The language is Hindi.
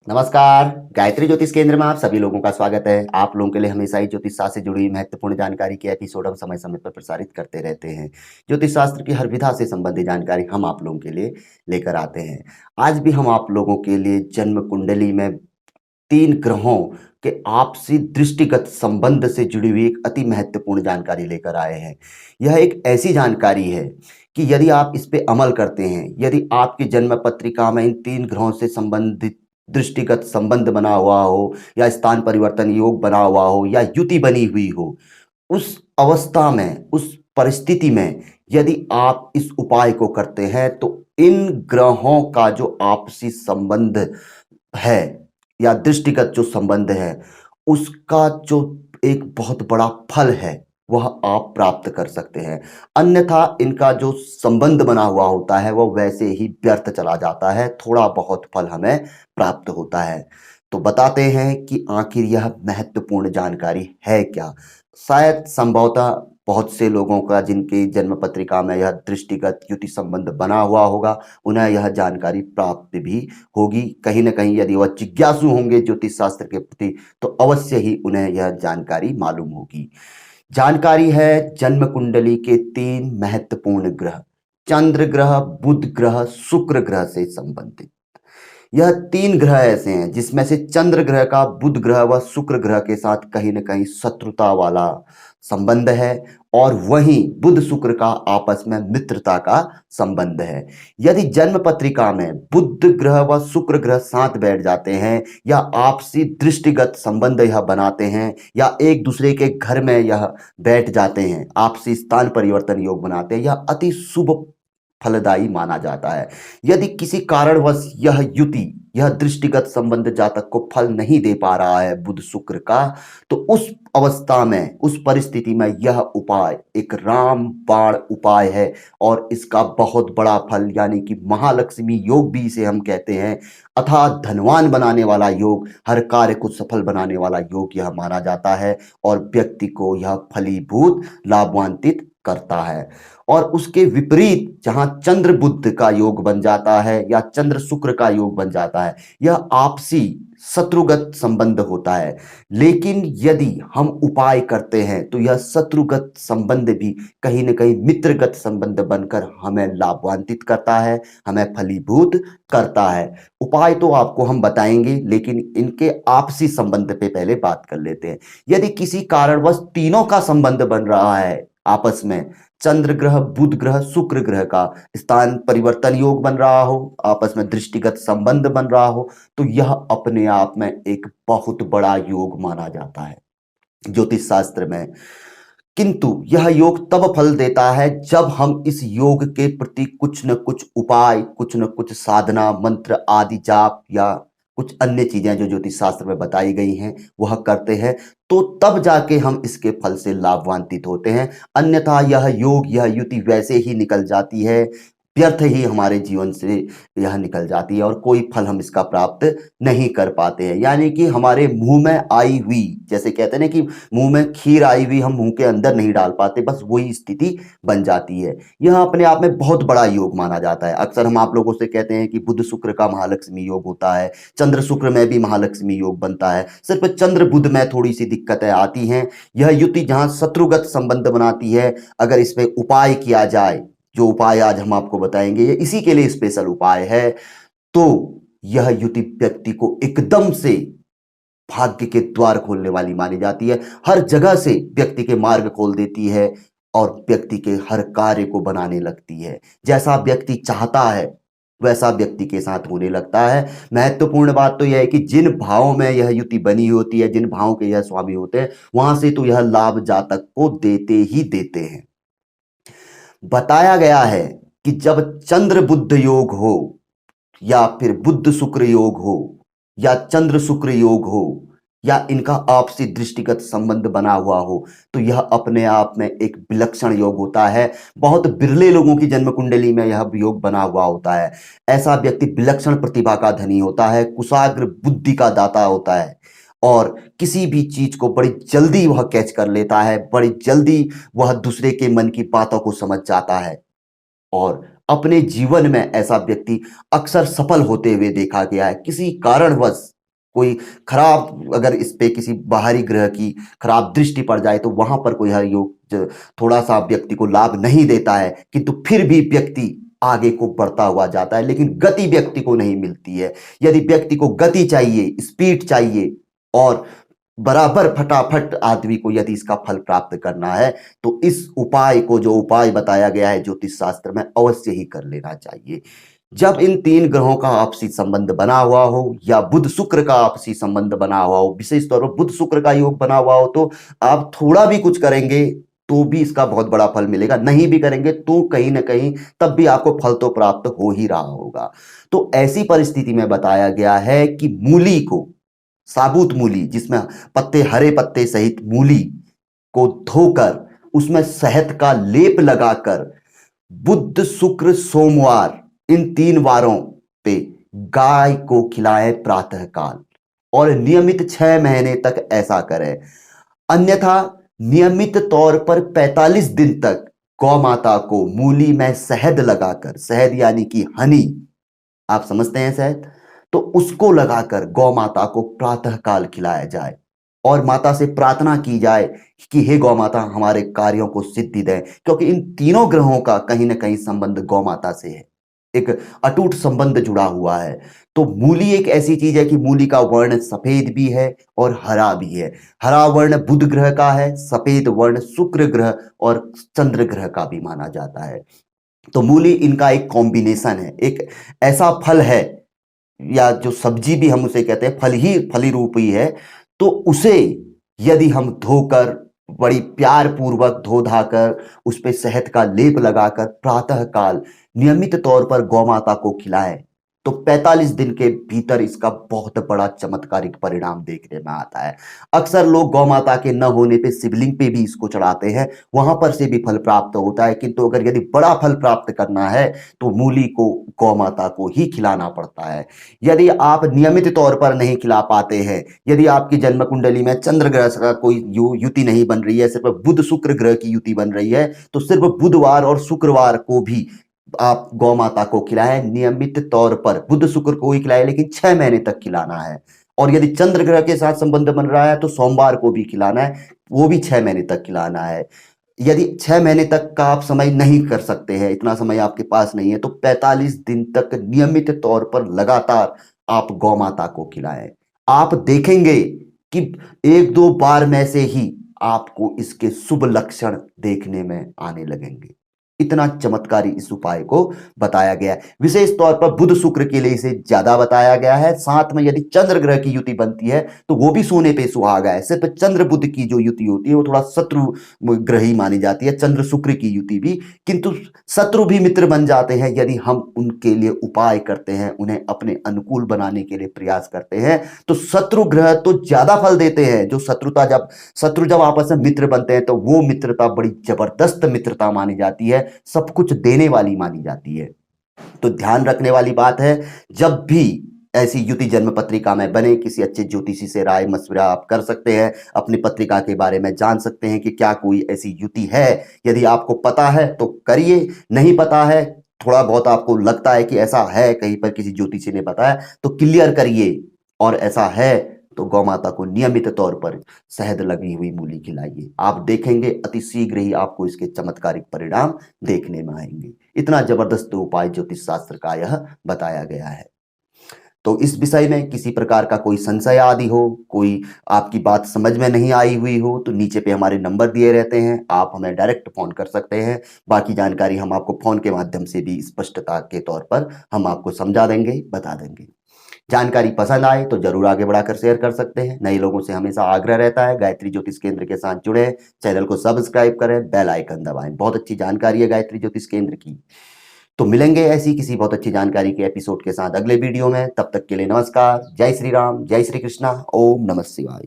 नमस्कार। गायत्री ज्योतिष केंद्र में आप सभी लोगों का स्वागत है। आप लोगों के लिए हमेशा ही ज्योतिष शास्त्र से जुड़ी हुई महत्वपूर्ण जानकारी के एपिसोड हम समय समय पर प्रसारित करते रहते हैं। ज्योतिष शास्त्र की हर विधा से संबंधित जानकारी हम आप लोगों के लिए लेकर आते हैं। आज भी हम आप लोगों के लिए जन्म कुंडली में 3 ग्रहों के आपसी दृष्टिगत संबंध से जुड़ी हुई एक अति महत्वपूर्ण जानकारी लेकर आए हैं। यह एक ऐसी जानकारी है कि यदि आप इस पे अमल करते हैं, यदि आपकी जन्म पत्रिका में इन 3 ग्रहों से संबंधित दृष्टिगत संबंध बना हुआ हो या स्थान परिवर्तन योग बना हुआ हो या युति बनी हुई हो, उस अवस्था में, उस परिस्थिति में यदि आप इस उपाय को करते हैं तो इन ग्रहों का जो आपसी संबंध है या दृष्टिगत जो संबंध है, उसका जो एक बहुत बड़ा फल है वह आप प्राप्त कर सकते हैं। अन्यथा इनका जो संबंध बना हुआ होता है वह वैसे ही व्यर्थ चला जाता है, थोड़ा बहुत फल हमें प्राप्त होता है। तो बताते हैं कि आखिर यह महत्वपूर्ण जानकारी है क्या। शायद संभवतः बहुत से लोगों का जिनकी जन्म पत्रिका में यह दृष्टिगत युति संबंध बना हुआ होगा, उन्हें यह जानकारी प्राप्त भी होगी। कहीं न कहीं यदि वह जिज्ञासु होंगे ज्योतिष शास्त्र के प्रति तो अवश्य ही उन्हें यह जानकारी मालूम होगी। जानकारी है जन्म कुंडली के 3 महत्वपूर्ण ग्रह, चंद्र ग्रह, बुध ग्रह, शुक्र ग्रह से संबंधित। यह 3 ग्रह ऐसे हैं जिसमें से चंद्र ग्रह का बुध ग्रह व शुक्र ग्रह के साथ कहीं न कहीं शत्रुता वाला संबंध है और वहीं बुध शुक्र का आपस में मित्रता का संबंध है। यदि जन्म पत्रिका में बुध ग्रह व शुक्र ग्रह साथ बैठ जाते हैं या आपसी दृष्टिगत संबंध यह बनाते हैं या एक दूसरे के घर में यह बैठ जाते हैं, आपसी स्थान परिवर्तन योग बनाते हैं, यह अति शुभ फलदायी माना जाता है। यदि किसी कारणवश यह युति, यह दृष्टिगत संबंध जातक को फल नहीं दे पा रहा है बुध शुक्र का, तो उस अवस्था में, उस परिस्थिति में यह उपाय एक रामबाण उपाय है और इसका बहुत बड़ा फल यानी कि महालक्ष्मी योग भी इसे हम कहते हैं, अर्थात धनवान बनाने वाला योग, हर कार्य को सफल बनाने वाला योग यह माना जाता है और व्यक्ति को यह फलीभूत लाभान्वित करता है। और उसके विपरीत जहां चंद्र बुध का योग बन जाता है या चंद्र शुक्र का योग बन जाता है, यह आपसी शत्रुगत संबंध होता है। लेकिन यदि हम उपाय करते हैं तो यह शत्रुगत संबंध भी कहीं न कहीं मित्रगत संबंध बनकर हमें लाभान्वित करता है, हमें फलीभूत करता है। उपाय तो आपको हम बताएंगे लेकिन इनके आपसी संबंध पे पहले बात कर लेते हैं। यदि किसी कारणवश तीनों का संबंध बन रहा है आपस में, चंद्र ग्रह, बुध ग्रह, शुक्र ग्रह का स्थान परिवर्तन योग बन रहा हो, आपस में दृष्टिगत संबंध बन रहा हो, तो यह अपने आप में एक बहुत बड़ा योग माना जाता है ज्योतिष शास्त्र में। किंतु यह योग तब फल देता है जब हम इस योग के प्रति कुछ न कुछ उपाय, कुछ न कुछ साधना, मंत्र आदि जाप या कुछ अन्य चीजें जो ज्योतिष शास्त्र में बताई गई हैं वह करते हैं, तो तब जाके हम इसके फल से लाभान्वित होते हैं। अन्यथा यह योग, यह युति वैसे ही निकल जाती है, व्यर्थ ही हमारे जीवन से यह निकल जाती है और कोई फल हम इसका प्राप्त नहीं कर पाते हैं। यानी कि हमारे मुंह में आई हुई, जैसे कहते हैं ना कि मुंह में खीर आई हुई हम मुंह के अंदर नहीं डाल पाते, बस वही स्थिति बन जाती है। यह अपने आप में बहुत बड़ा योग माना जाता है। अक्सर हम आप लोगों से कहते हैं कि बुध शुक्र का महालक्ष्मी योग होता है, चंद्र शुक्र में भी महालक्ष्मी योग बनता है, सिर्फ चंद्र बुध में थोड़ी सी दिक्कतें आती हैं। यह युति जहां शत्रुगत संबंध बनाती है, अगर इसमें उपाय किया जाए, जो उपाय आज हम आपको बताएंगे ये इसी के लिए स्पेशल उपाय है, तो यह युति व्यक्ति को एकदम से भाग्य के द्वार खोलने वाली मानी जाती है। हर जगह से व्यक्ति के मार्ग खोल देती है और व्यक्ति के हर कार्य को बनाने लगती है। जैसा व्यक्ति चाहता है वैसा व्यक्ति के साथ होने लगता है। महत्वपूर्ण बात तो यह है कि जिन भावों में यह युति बनी होती है, जिन भावों के यह स्वामी होते हैं, वहां से तो यह लाभ जातक को देते ही देते हैं। बताया गया है कि जब चंद्र बुध योग हो या फिर बुध शुक्र योग हो या चंद्र शुक्र योग हो या इनका आपसी दृष्टिगत संबंध बना हुआ हो, तो यह अपने आप में एक विलक्षण योग होता है। बहुत बिरले लोगों की जन्म कुंडली में यह योग बना हुआ होता है। ऐसा व्यक्ति विलक्षण प्रतिभा का धनी होता है, कुशाग्र बुद्धि का दाता होता है और किसी भी चीज को बड़ी जल्दी वह कैच कर लेता है, बड़ी जल्दी वह दूसरे के मन की बातों को समझ जाता है और अपने जीवन में ऐसा व्यक्ति अक्सर सफल होते हुए देखा गया है। किसी कारणवश कोई खराब अगर इस पे किसी बाहरी ग्रह की खराब दृष्टि पड़ जाए तो वहां पर कोई हर योग थोड़ा सा व्यक्ति को लाभ नहीं देता है, किंतु फिर भी व्यक्ति आगे को बढ़ता हुआ जाता है, लेकिन गति व्यक्ति को नहीं मिलती है। यदि व्यक्ति को गति चाहिए, स्पीड चाहिए और बराबर फटाफट आदमी को यदि इसका फल प्राप्त करना है तो इस उपाय को, जो उपाय बताया गया है ज्योतिष शास्त्र में, अवश्य ही कर लेना चाहिए। जब इन तीन ग्रहों का आपसी संबंध बना हुआ हो या बुध शुक्र का आपसी संबंध बना हुआ हो, विशेष तौर पर बुध शुक्र का योग बना हुआ हो, तो आप थोड़ा भी कुछ करेंगे तो भी इसका बहुत बड़ा फल मिलेगा, नहीं भी करेंगे तो कहीं ना कहीं तब भी आपको फल तो प्राप्त हो ही रहा होगा। तो ऐसी परिस्थिति में बताया गया है कि मूली को, साबुत मूली जिसमें पत्ते, हरे पत्ते सहित मूली को धोकर उसमें शहद का लेप लगाकर बुध शुक्र सोमवार इन 3 वारों पे गाय को खिलाएं प्रातः काल, और नियमित 6 महीने तक ऐसा करें। अन्यथा नियमित तौर पर 45 दिन तक गौ माता को मूली में शहद लगाकर, शहद यानी कि हनी, आप समझते हैं शहद, तो उसको लगाकर गौ माता को प्रातः काल खिलाया जाए और माता से प्रार्थना की जाए कि हे गौ माता हमारे कार्यों को सिद्धि दें, क्योंकि इन तीनों ग्रहों का कहीं ना कहीं संबंध गौ माता से है, एक अटूट संबंध जुड़ा हुआ है। तो मूली एक ऐसी चीज है कि मूली का वर्ण सफेद भी है और हरा भी है। हरा वर्ण बुध ग्रह का है, सफेद वर्ण शुक्र ग्रह और चंद्र ग्रह का भी माना जाता है। तो मूली इनका एक कॉम्बिनेशन है, एक ऐसा फल है या जो सब्जी भी हम उसे कहते हैं, फल ही फली रूप ही है। तो उसे यदि हम धोकर, बड़ी प्यार पूर्वक धो धाकर उस पे शहद का लेप लगाकर प्रातः काल नियमित तौर पर गौ माता को खिलाएं तो 45 दिन के भीतर इसका बहुत बड़ा चमत्कारिक परिणाम देखने में आता है। अक्सर लोग गौ माता के न होने पे शिवलिंग पे भी इसको चढ़ाते हैं, वहां पर से भी फल प्राप्त होता है, किंतु अगर यदि बड़ा फल प्राप्त करना है तो मूली को गौ माता को ही खिलाना पड़ता है। यदि आप नियमित तौर पर नहीं खिला पाते हैं, यदि आपकी जन्म कुंडली में चंद्र ग्रह का कोई युति नहीं बन रही है, सिर्फ बुध शुक्र ग्रह की युति बन रही है, तो सिर्फ बुधवार और शुक्रवार को भी आप गौ माता को खिलाएं नियमित तौर पर। बुध शुक्र को ही खिलाएं, लेकिन 6 महीने तक खिलाना है। और यदि चंद्र ग्रह के साथ संबंध बन रहा है तो सोमवार को भी खिलाना है, वो भी 6 महीने तक खिलाना है। यदि 6 महीने तक का आप समय नहीं कर सकते हैं, इतना समय आपके पास नहीं है, तो 45 दिन तक नियमित तौर पर लगातार आप गौ माता को खिलाएं। आप देखेंगे कि 1-2 बार में से ही आपको इसके शुभ लक्षण देखने में आने लगेंगे। इतना चमत्कारी इस उपाय को बताया गया है। विशेष तौर पर बुध शुक्र के लिए इसे ज्यादा बताया गया है। साथ में यदि चंद्र ग्रह की युति बनती है तो वो भी सोने पे सुहागा है। सिर्फ चंद्र बुध की जो युति होती है वो थोड़ा शत्रु ग्रही मानी जाती है, चंद्र शुक्र की युति भी, किंतु शत्रु भी मित्र बन जाते हैं यदि हम उनके लिए उपाय करते हैं, उन्हें अपने अनुकूल बनाने के लिए प्रयास करते हैं। तो शत्रु ग्रह तो ज्यादा फल देते हैं। जो शत्रु जब आपस में मित्र बनते हैं तो वो मित्रता बड़ी जबरदस्त मित्रता मानी जाती है, सब कुछ देने वाली मानी जाती है। तो ध्यान रखने वाली बात है, जब भी ऐसी युति जन्म पत्रिका में बने, किसी अच्छे ज्योतिषी से राय मशविरा आप कर सकते हैं, अपनी पत्रिका के बारे में जान सकते हैं कि क्या कोई ऐसी युति है। यदि आपको पता है तो करिए, नहीं पता है, थोड़ा बहुत आपको लगता है कि ऐसा है, कहीं पर किसी ज्योतिषी ने बताया, तो क्लियर करिए। और ऐसा है तो गौ माता को नियमित तौर पर शहद लगी हुई मूली खिलाइए। आप देखेंगे अति शीघ्र ही आपको इसके चमत्कारिक परिणाम देखने में आएंगे। इतना जबरदस्त उपाय ज्योतिष शास्त्र का यह बताया गया है। तो इस विषय में किसी प्रकार का कोई संशय आदि हो, कोई आपकी बात समझ में नहीं आई हुई हो, तो नीचे पे हमारे नंबर दिए रहते हैं, आप हमें डायरेक्ट फोन कर सकते हैं। बाकी जानकारी हम आपको फोन के माध्यम से भी स्पष्टता के तौर पर हम आपको समझा देंगे, बता देंगे। जानकारी पसंद आए तो जरूर आगे बढ़ाकर शेयर कर सकते हैं। नए लोगों से हमेशा आग्रह रहता है गायत्री ज्योतिष केंद्र के साथ जुड़े, चैनल को सब्सक्राइब करें, बेल आइकन दबाएं। बहुत अच्छी जानकारी है गायत्री ज्योतिष केंद्र की। तो मिलेंगे ऐसी किसी बहुत अच्छी जानकारी के एपिसोड के साथ अगले वीडियो में। तब तक के लिए नमस्कार, जय श्री राम, जय श्री कृष्णा, ओम नमः शिवाय।